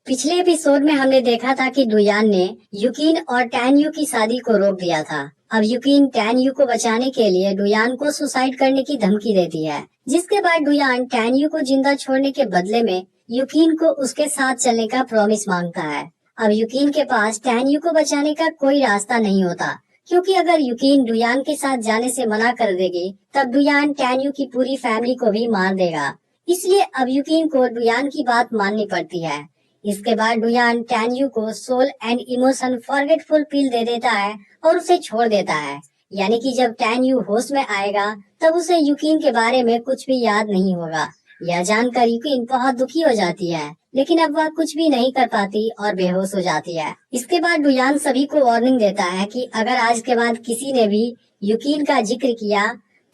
पिछले एपिसोड में हमने देखा था कि डुयान ने युकिन और टैन यू की शादी को रोक दिया था। अब युकिन टैन यू को बचाने के लिए डुयान को सुसाइड करने की धमकी देती है, जिसके बाद डुयान टैन यू को जिंदा छोड़ने के बदले में युकिन को उसके साथ चलने का प्रॉमिस मांगता है। अब युकिन के पास टैन यू को बचाने का कोई रास्ता नहीं होता, क्योंकि अगर युकिन डुयान के साथ जाने से मना कर देगी तब डुयान टैन यू की पूरी फैमिली को भी मार देगा। इसलिए अब युकिन को डुयान की बात माननी पड़ती है। इसके बाद डुयान टैन यू को सोल एंड इमोशन फॉरगेटफुल पील दे देता है और उसे छोड़ देता है। यानी कि जब टैन यू होश में आएगा तब उसे युकिन के बारे में कुछ भी याद नहीं होगा। यह जानकर युकिन बहुत दुखी हो जाती है, लेकिन अब वह कुछ भी नहीं कर पाती और बेहोश हो जाती है। इसके बाद डुयान सभी को वार्निंग देता है कि अगर आज के बाद किसी ने भी युकिन का जिक्र किया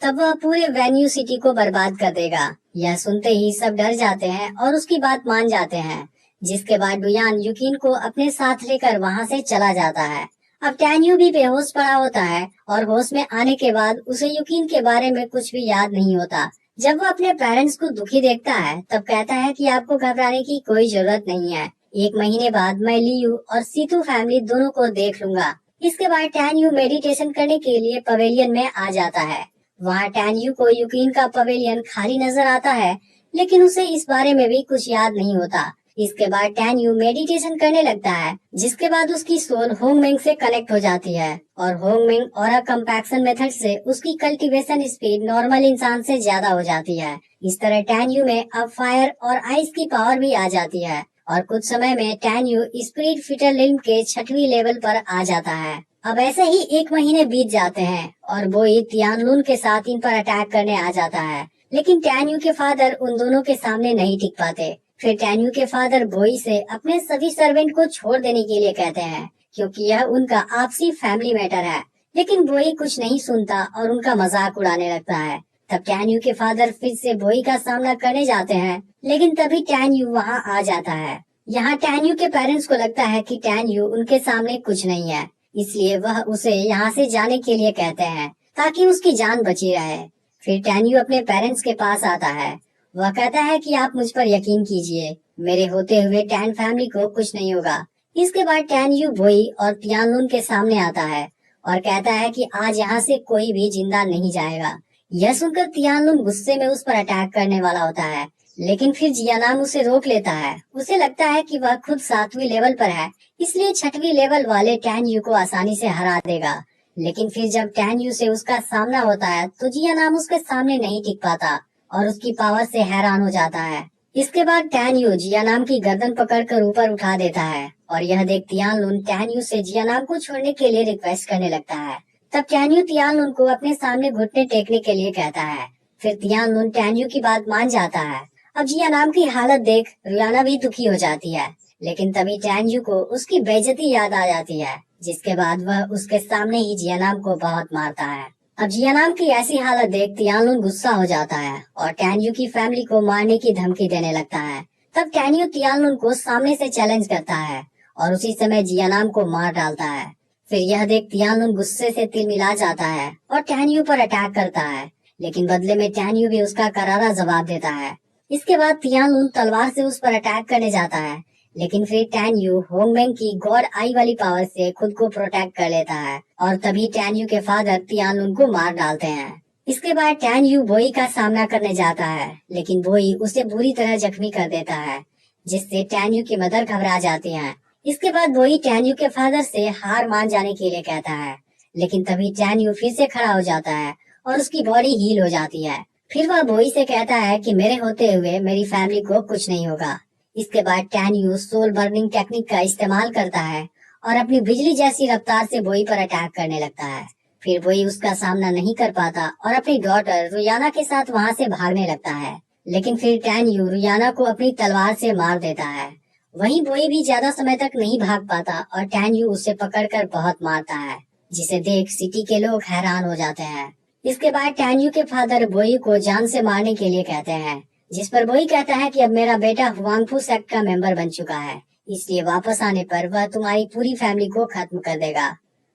तब वह पूरे वेन्यू सिटी को बर्बाद कर देगा। यह सुनते ही सब डर जाते हैं और उसकी बात मान जाते हैं, जिसके बाद डुयान युकिन को अपने साथ लेकर वहां से चला जाता है। अब टैन यू भी बेहोश पड़ा होता है और होश में आने के बाद उसे युकिन के बारे में कुछ भी याद नहीं होता। जब वो अपने पेरेंट्स को दुखी देखता है तब कहता है कि आपको घबराने की कोई जरूरत नहीं है, 1 महीने बाद मैं लियू और सीतू फैमिली दोनों को देख लूंगा। इसके बाद टैन यू मेडिटेशन करने के लिए पवेलियन में आ जाता है। वहाँ टैन यू को युकिन का पवेलियन खाली नजर आता है, लेकिन उसे इस बारे में भी कुछ याद नहीं होता। इसके बाद टैन यू मेडिटेशन करने लगता है, जिसके बाद उसकी सोल होंगमेंग से कनेक्ट हो जाती है और होंगमेंग ऑरा कंपैक्शन मेथड से उसकी कल्टीवेशन स्पीड नॉर्मल इंसान से ज्यादा हो जाती है। इस तरह टैन यू में अब फायर और आइस की पावर भी आ जाती है और कुछ समय में tan you spirit fitter limb के 6वीं लेवल पर आ जाता है। अब ऐसे ही 1 महीने बीत जाते हैं और बोई तियानलुन के साथ इन पर अटैक करने आ जाता है, लेकिन टैन यू के फादर उन दोनों के सामने नहीं टिक पाते। फिर टैन यू के फादर बोई से अपने सभी सर्वेंट को छोड़ देने के लिए कहते हैं, क्योंकि यह उनका आपसी फैमिली मैटर है। लेकिन बोई कुछ नहीं सुनता और उनका मजाक उड़ाने लगता है। तब टैन यू के फादर फिर से बोई का सामना करने जाते हैं, लेकिन तभी टैन यू वहाँ आ जाता है। यहाँ टैन यू के पेरेंट्स को लगता है कि टैन यू उनके सामने कुछ नहीं है, इसलिए वह उसे यहाँ से जाने के लिए कहते हैं ताकि उसकी जान बची रहे। फिर टैन यू अपने पेरेंट्स के पास आता है। वह कहता है कि आप मुझ पर यकीन कीजिए, मेरे होते हुए टैन फैमिली को कुछ नहीं होगा। इसके बाद टैन यू बोई और तियानलुन के सामने आता है और कहता है कि आज यहाँ से कोई भी जिंदा नहीं जाएगा। यह सुनकर तियानलुन गुस्से में उस पर अटैक करने वाला होता है, लेकिन फिर जियानाम उसे रोक लेता है। उसे लगता है कि वह खुद 7वीं लेवल पर है, इसलिए 6वीं लेवल वाले टैन यू को आसानी से हरा देगा। लेकिन फिर जब टैन यू से उसका सामना होता है तो जियानाम उसके सामने नहीं टिक पाता और उसकी पावर से हैरान हो जाता है। इसके बाद टैन यू जियानाम की गर्दन पकड़कर ऊपर उठा देता है और यह देख तियानलुन टैन यू से जियानाम को छोड़ने के लिए रिक्वेस्ट करने लगता है। तब टैन यू तियानलुन को अपने सामने घुटने टेकने के लिए कहता है। फिर तियानलुन टैन यू की बात मान जाता है। अब जियानाम की हालत देख रियाना भी दुखी हो जाती है, लेकिन तभी टैन यू को उसकी बेइज्जती याद आ जाती है, जिसके बाद वह उसके सामने ही जियानाम को बहुत मारता है। अब जियानाम की ऐसी हालत देख तियानलुन गुस्सा हो जाता है और टैन यू की फैमिली को मारने की धमकी देने लगता है। तब टैन यू तियानलुन को सामने से चैलेंज करता है और उसी समय जियानाम को मार डालता है। फिर यह देख तियानलुन गुस्से से तिलमिला जाता है और टैन यू पर अटैक करता है, लेकिन बदले में टैन यू भी उसका करारा जवाब देता है। इसके बाद तियानलुन तलवार से उस पर अटैक करने जाता है, लेकिन फिर टैन यू होंगमेंग की गॉड आई वाली पावर से खुद को प्रोटेक्ट कर लेता है और तभी टैन यू के फादर तियानलुन को मार डालते हैं। इसके बाद टैन यू बोई का सामना करने जाता है, लेकिन बोई उसे बुरी तरह जख्मी कर देता है, जिससे टैन यू की मदर घबरा जाती है। इसके बाद बोई टैन यू के फादर से हार मान जाने के लिए कहता है, लेकिन तभी टैन यू फिर से खड़ा हो जाता है और उसकी बॉडी हील हो जाती है। फिर वह बोई से कहता है कि मेरे होते हुए मेरी फैमिली को कुछ नहीं होगा। इसके बाद टैन यू सोल बर्निंग टेक्निक का इस्तेमाल करता है और अपनी बिजली जैसी रफ्तार से बोई पर अटैक करने लगता है। फिर बोई उसका सामना नहीं कर पाता और अपनी डॉटर रुयाना के साथ वहां से भागने लगता है, लेकिन फिर टैन यू रुयाना को अपनी तलवार से मार देता है। वहीं बोई भी ज्यादा समय तक नहीं भाग पाता और टैन यू उसे पकड़कर बहुत मारता है, जिसे देख सिटी के लोग हैरान हो जाते हैं। इसके बाद टैन यू के फादर बोई को जान से मारने के लिए कहते हैं, जिस पर बोई कहता है कि अब मेरा बेटा हुआंगफू सेक्ट का मेंबर बन चुका है, इसलिए वापस आने पर वह तुम्हारी पूरी फैमिली को खत्म कर देगा।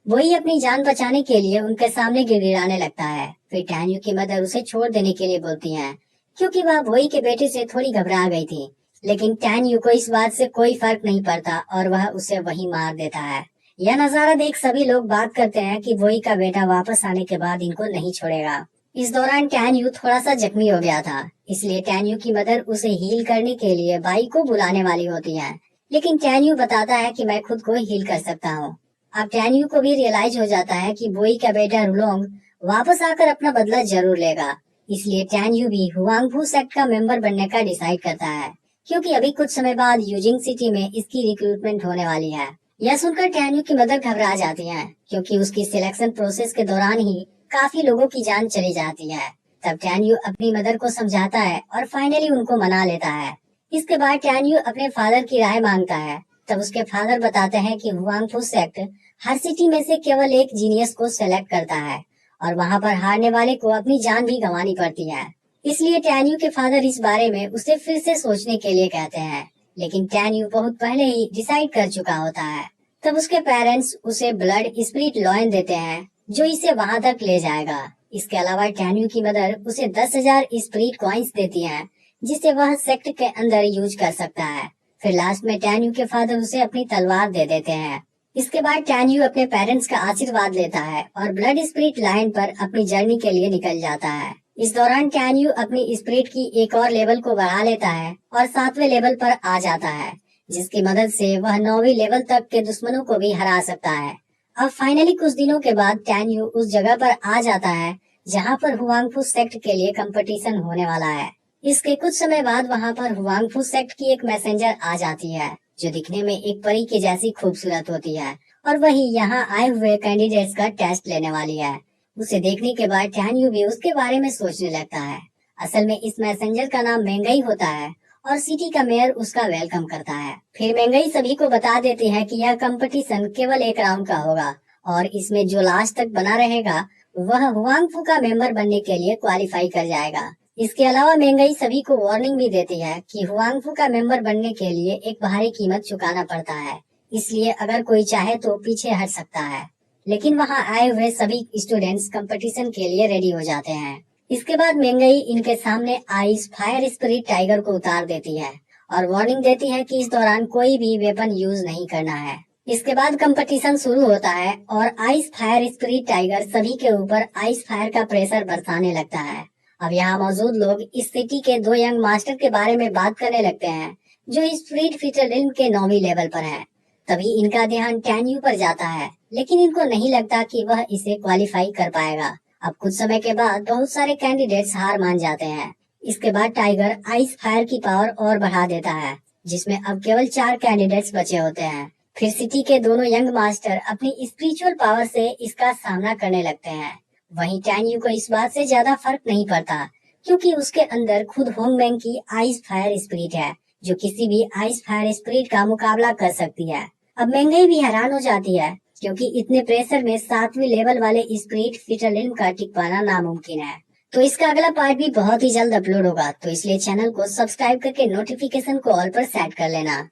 बोई अपनी जान बचाने के लिए उनके सामने गिड़गिड़ाने लगता है। फिर टैन यू की मदर उसे छोड़ देने के लिए बोलती है, क्योंकि वह बोई के बेटे से थोड़ी घबरा गई थी। लेकिन टैन यू को इस बात से कोई फर्क नहीं पड़ता और वह उसे वहीं मार देता है। यह नजारा देख सभी लोग बात करते हैं कि वोई का बेटा वापस आने के बाद इनको नहीं छोड़ेगा। इस दौरान टैन यू थोड़ा सा जख्मी हो गया था, इसलिए टैन यू की मदर उसे हील करने के लिए बाई को बुलाने वाली होती है, लेकिन टैन यू बताता है कि मैं खुद को हील कर सकता हूँ। अब टैन यू को भी रियलाइज हो जाता है कि वोई का बेटा रुलोंग वापस आकर अपना बदला जरूर लेगा, इसलिए टैन यू भी हुआंगफू सेक्ट का मेंबर बनने का डिसाइड करता है, क्योंकि अभी कुछ समय बाद यूजिंग सिटी में इसकी रिक्रूटमेंट होने वाली है। यह सुनकर टैन यू की मदर घबरा जाती है, क्योंकि उसकी सिलेक्शन प्रोसेस के दौरान ही काफी लोगों की जान चली जाती है। तब टैन यू अपनी मदर को समझाता है और फाइनली उनको मना लेता है। इसके बाद टैन यू अपने फादर की राय मांगता है। तब उसके फादर बताते हैं कि हुआंगफू सेक्ट हर सिटी में से केवल एक जीनियस को सेलेक्ट करता है और वहाँ पर हारने वाले को अपनी जान भी गंवानी पड़ती है। इसलिए टैन यू के फादर इस बारे में उसे फिर से सोचने के लिए कहते हैं, लेकिन टैन यू बहुत पहले ही डिसाइड कर चुका होता है। तब उसके पेरेंट्स उसे ब्लड स्पिरिट लॉयन देते हैं, जो इसे वहाँ तक ले जाएगा। इसके अलावा टैन यू की मदर उसे 10,000 स्पिरिट कॉइन्स देती है, जिसे वह सेक्ट के अंदर यूज कर सकता है। फिर लास्ट में टैन यू के फादर उसे अपनी तलवार दे देते हैं। इसके बाद टैन यू अपने पेरेंट्स का आशीर्वाद लेता है और ब्लड स्पिरिट लाइन पर अपनी जर्नी के लिए निकल जाता है। इस दौरान टैन यू अपनी स्पिरिट की एक और लेवल को बढ़ा लेता है और 7वें लेवल पर आ जाता है, जिसकी मदद से वह 9वीं लेवल तक के दुश्मनों को भी हरा सकता है। अब फाइनली कुछ दिनों के बाद टैन यू उस जगह पर आ जाता है जहाँ पर हुआंगफू सेक्ट के लिए कंपटीशन होने वाला है। इसके कुछ समय बाद वहाँ पर हुआंगफू सेक्ट की एक मैसेंजर आ जाती है, जो दिखने में एक परी के जैसी खूबसूरत होती है और वही यहाँ आए हुए कैंडिडेट्स का टेस्ट लेने वाली है। उसे देखने के बाद टैन यू भी उसके बारे में सोचने लगता है। असल में इस मैसेंजर का नाम मेंगई होता है और सिटी का मेयर उसका वेलकम करता है। फिर मेंगई सभी को बता देती है कि यह कंपटीशन केवल एक राउंड का होगा और इसमें जो लास्ट तक बना रहेगा वह हुआंगफू का मेंबर बनने के लिए क्वालिफाई कर जाएगा। इसके अलावा मेंगई सभी को वार्निंग भी देती है कि हुआंगफू का मेंबर बनने के लिए एक भारी कीमत चुकाना पड़ता है, इसलिए अगर कोई चाहे तो पीछे हट सकता है। लेकिन वहाँ आए हुए सभी स्टूडेंट्स कंपटीशन के लिए रेडी हो जाते हैं। इसके बाद मेंगई इनके सामने आइस फायर स्पिरिट टाइगर को उतार देती है और वार्निंग देती है कि इस दौरान कोई भी वेपन यूज नहीं करना है। इसके बाद कंपटीशन शुरू होता है और आइस फायर स्पिरिट टाइगर सभी के ऊपर आइस फायर का प्रेशर बरसाने लगता है। अब यहाँ मौजूद लोग इस सिटी के 2 यंग मास्टर के बारे में बात करने लगते हैं, जो स्पिरिट फीचर इल्म के 9वीं लेवल पर है। तभी इनका ध्यान टैन यू पर जाता है, लेकिन इनको नहीं लगता कि वह इसे क्वालिफाई कर पाएगा। अब कुछ समय के बाद बहुत सारे कैंडिडेट्स हार मान जाते हैं। इसके बाद टाइगर आइस फायर की पावर और बढ़ा देता है, जिसमें अब केवल 4 कैंडिडेट्स बचे होते हैं। फिर सिटी के दोनों यंग मास्टर अपनी स्पिरिचुअल पावर से इसका सामना करने लगते हैं। वहीं टैन यू को इस बात से ज्यादा फर्क नहीं पड़ता, क्योंकि उसके अंदर खुद होंगमेंग की आइस फायर स्पिरिट है, जो किसी भी आइस फायर स्पिरिट का मुकाबला कर सकती है। अब मेंगई भी हैरान हो जाती है, क्योंकि इतने प्रेशर में 7वीं लेवल वाले स्पिरिट फिटरलिन का टिक पाना नामुमकिन है। तो इसका अगला पार्ट भी बहुत ही जल्द अपलोड होगा, तो इसलिए चैनल को सब्सक्राइब करके नोटिफिकेशन को ऑल पर सेट कर लेना।